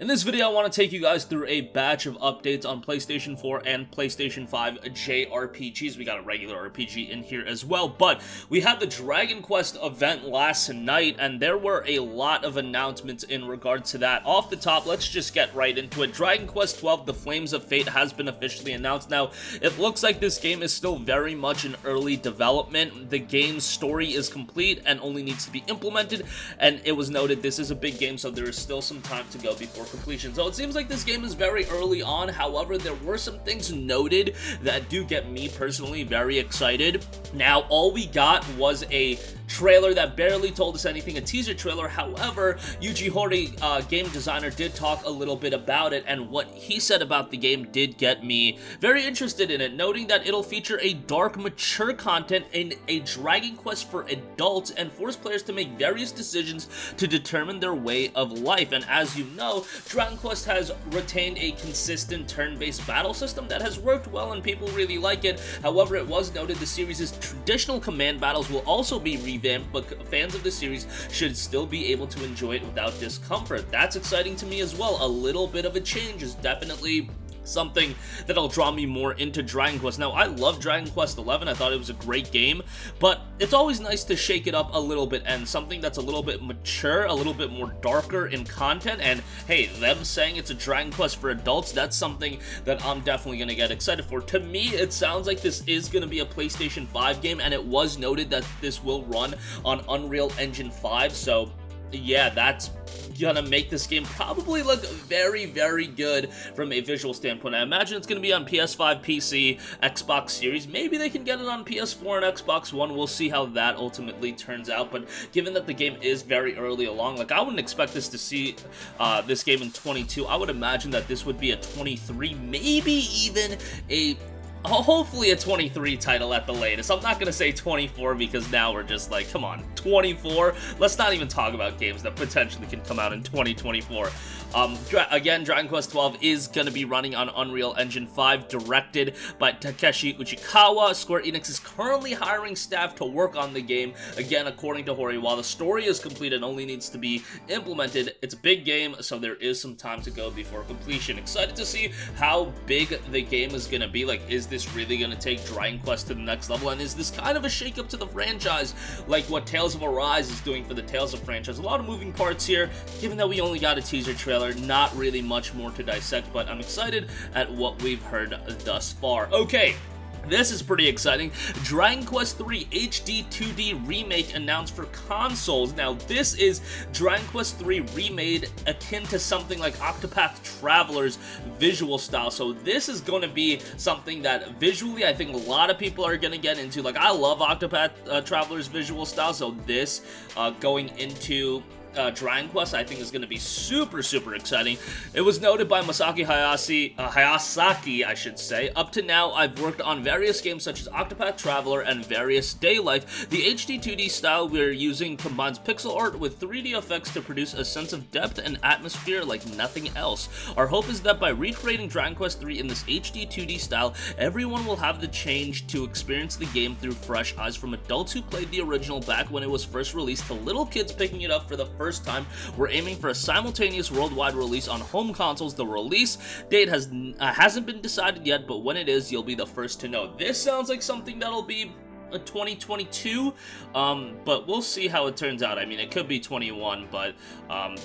In this video, I want to take you guys through a batch of updates on PlayStation 4 and PlayStation 5 JRPGs. We got a regular RPG in here as well, but we had the Dragon Quest event last night, and there were a lot of announcements in regard to that. Off the top, let's just get right into it. Dragon Quest 12, The Flames of Fate has been officially announced. Now, it looks like this game is still very much in early development. The game's story is complete and only needs to be implemented, and it was noted this is a big game, so there is still some time to go before completion. So it seems like this game is very early on. However, there were some things noted that do get me personally very excited. Now, all we got was a trailer that barely told us anything, a teaser trailer. However, Yuji Horii, game designer, did talk a little bit about it, and what he said about the game did get me very interested in it, noting that it'll feature a dark, mature content in a Dragon Quest for adults and force players to make various decisions to determine their way of life. And as you know, Dragon Quest has retained a consistent turn-based battle system that has worked well and people really like it. However, it was noted the series' traditional command battles will also be revamped, but fans of the series should still be able to enjoy it without discomfort. That's exciting to me as well. A little bit of a change is definitely something that'll draw me more into Dragon Quest. Now, I love Dragon Quest 11. I thought it was a great game, but it's always nice to shake it up a little bit, and something that's a little bit mature, a little bit more darker in content. And hey, them saying it's a Dragon Quest for adults, that's something that I'm definitely going to get excited for. To me, it sounds like this is going to be a PlayStation 5 game, and it was noted that this will run on Unreal Engine 5, so yeah, that's gonna make this game probably look very, very good from a visual standpoint. I imagine it's gonna be on PS5, PC, Xbox Series. Maybe they can get it on PS4 and Xbox One. We'll see how that ultimately turns out. But given that the game is very early along, like, I wouldn't expect this to see this game in 22. I would imagine that this would be a 23, maybe even a hopefully a 23 title at the latest. I'm not going to say 24 because now we're just like, come on, 24? Let's not even talk about games that potentially can come out in 2024. Again, Dragon Quest 12 is going to be running on Unreal Engine 5, directed by Takeshi Uchikawa. Square Enix is currently hiring staff to work on the game. Again, according to Horii, while the story is complete and only needs to be implemented, it's a big game, so there is some time to go before completion. Excited to see how big the game is going to be. Like, is this really going to take Dragon Quest to the next level? And is this kind of a shake-up to the franchise, like what Tales of Arise is doing for the Tales of franchise? A lot of moving parts here, given that we only got a teaser trailer. Not really much more to dissect, but I'm excited at what we've heard thus far. Okay, this is pretty exciting. Dragon Quest 3 HD 2D Remake announced for consoles. Now, this is Dragon Quest 3 remade akin to something like Octopath Traveler's visual style. So this is going to be something that visually I think a lot of people are going to get into. Like, I love Octopath Traveler's visual style, so this going into Dragon Quest I think is going to be super, super exciting. It was noted by Masaki Hayasaki, I should say. Up to now, I've worked on various games such as Octopath Traveler and various Day Life. The HD 2D style we're using combines pixel art with 3D effects to produce a sense of depth and atmosphere like nothing else. Our hope is that by recreating Dragon Quest 3 in this HD 2D style, everyone will have the change to experience the game through fresh eyes, from adults who played the original back when it was first released to little kids picking it up for the first time. We're aiming for a simultaneous worldwide release on home consoles. The release date hasn't been decided yet, but when it is, you'll be the first to know. This sounds like something that'll be a 2022, but we'll see how it turns out. I mean, it could be 21, but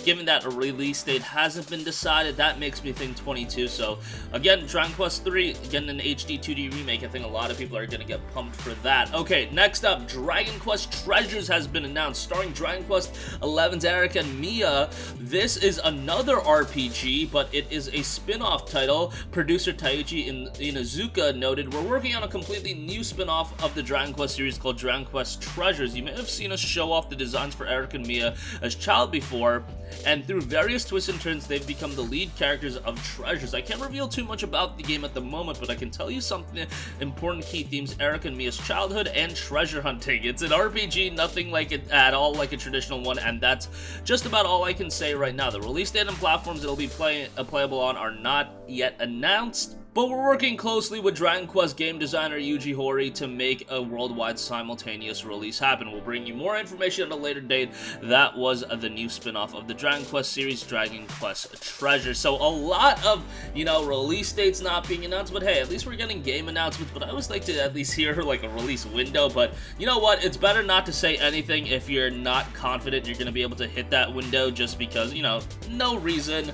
given that a release date hasn't been decided, that makes me think 22. So again, Dragon Quest 3 getting an HD 2D remake. I think a lot of people are going to get pumped for that. Okay, next up, Dragon Quest Treasures has been announced, starring Dragon Quest 11's Eric and Mia. This is another RPG, but it is a spin-off title. Producer Taiuchi Inazuka noted, "We're working on a completely new spin-off of the Dragon Quest series called Dragon Quest Treasures. You may have seen us show off the designs for Eric and Mia as child before, and through various twists and turns, they've become the lead characters of Treasures. I can't reveal too much about the game at the moment, but I can tell you something important key themes: Eric and Mia's childhood and treasure hunting. It's an RPG, nothing like it at all like a traditional one, and that's just about all I can say right now. The release date and platforms it'll be playable on are not yet announced, but we're working closely with Dragon Quest game designer Yuji Horii to make a worldwide simultaneous release happen. We'll bring you more information at a later date. That was the new spin-off of the Dragon Quest series, Dragon Quest Treasures. So a lot of, you know, release dates not being announced, but hey, at least we're getting game announcements. But I always like to at least hear like a release window. But you know what? It's better not to say anything if you're not confident you're going to be able to hit that window, just because, you know, no reason.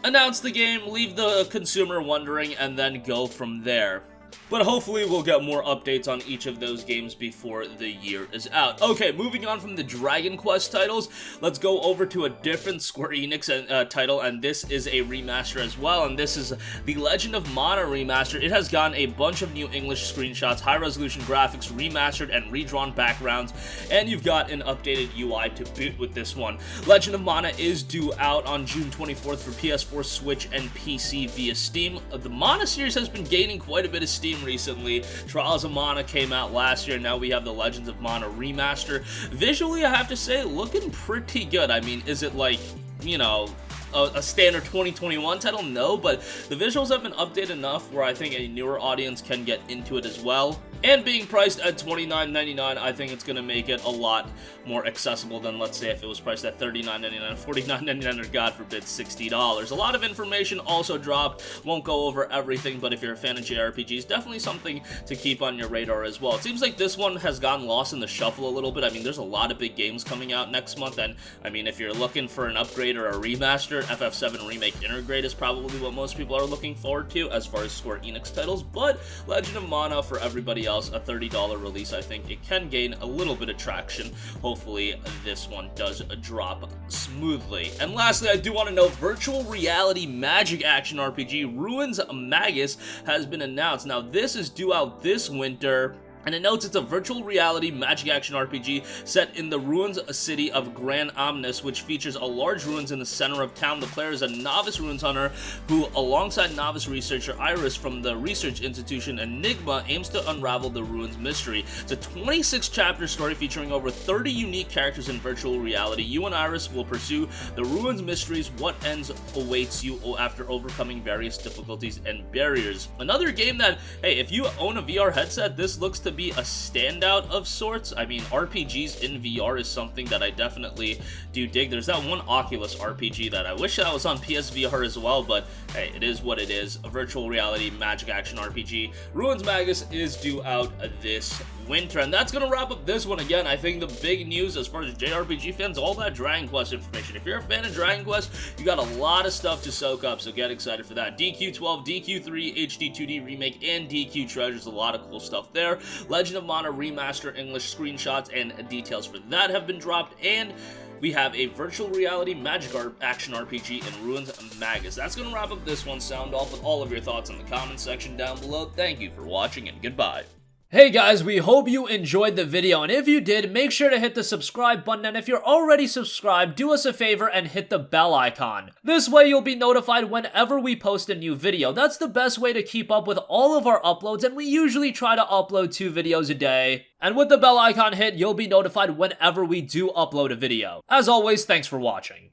Announce the game, leave the consumer wondering, and then go from there. But hopefully we'll get more updates on each of those games before the year is out. Okay, moving on from the Dragon Quest titles, let's go over to a different Square Enix title, and this is a remaster as well, and this is the Legend of Mana remaster. It has gotten a bunch of new English screenshots, high-resolution graphics, remastered and redrawn backgrounds, and you've got an updated UI to boot with this one. Legend of Mana is due out on June 24th for PS4, Switch, and PC via Steam. The Mana series has been gaining quite a bit of steam recently. Trials of Mana came out last year, now we have the Legends of Mana remaster. Visually, I have to say, looking pretty good. I mean, is it like, you know, a standard 2021 title? No, but the visuals have been updated enough where I think a newer audience can get into it as well. And being priced at $29.99, I think it's going to make it a lot more accessible than, let's say, if it was priced at $39.99, $49.99, or God forbid, $60. A lot of information also dropped. Won't go over everything, but if you're a fan of JRPGs, definitely something to keep on your radar as well. It seems like this one has gotten lost in the shuffle a little bit. I mean, there's a lot of big games coming out next month, and I mean, if you're looking for an upgrade or a remaster, FF7 Remake Intergrade is probably what most people are looking forward to as far as Square Enix titles, but Legend of Mana for everybody else, a $30 release, I think it can gain a little bit of traction. Hopefully this one does drop smoothly. And lastly, I do want to note, virtual reality magic action RPG Ruins Magus has been announced. Now this is due out this winter, and it notes it's a virtual reality magic action RPG set in the ruins city of Gran Amnes, which features a large ruins in the center of town. The player is a novice ruins hunter who, alongside novice researcher Iris from the research institution Enigma, aims to unravel the ruins mystery. It's a 26-chapter story featuring over 30 unique characters in virtual reality. You and Iris will pursue the ruins mysteries. What ends awaits you after overcoming various difficulties and barriers. Another game that, hey, if you own a VR headset, this looks to be a standout of sorts. I mean, RPGs in VR is something that I definitely do dig. There's that one Oculus RPG that I wish that was on PSVR as well, but hey, it is what it is. A virtual reality magic action RPG. Ruins Magus is due out this winter, and that's gonna wrap up this one. Again, I think the big news as far as JRPG fans, all that Dragon Quest information. If you're a fan of Dragon Quest, you got a lot of stuff to soak up, so get excited for that. DQ12, DQ3, HD 2D Remake, and DQ Treasures, a lot of cool stuff there. Legend of Mana Remaster English screenshots and details for that have been dropped, and we have a virtual reality magic action RPG in Ruins Magus. That's going to wrap up this one. Sound off with all of your thoughts in the comment section down below. Thank you for watching, and goodbye. Hey guys, we hope you enjoyed the video, and if you did, make sure to hit the subscribe button, and if you're already subscribed, do us a favor and hit the bell icon. This way you'll be notified whenever we post a new video. That's the best way to keep up with all of our uploads, and we usually try to upload 2 videos a day. And with the bell icon hit, you'll be notified whenever we do upload a video. As always, thanks for watching.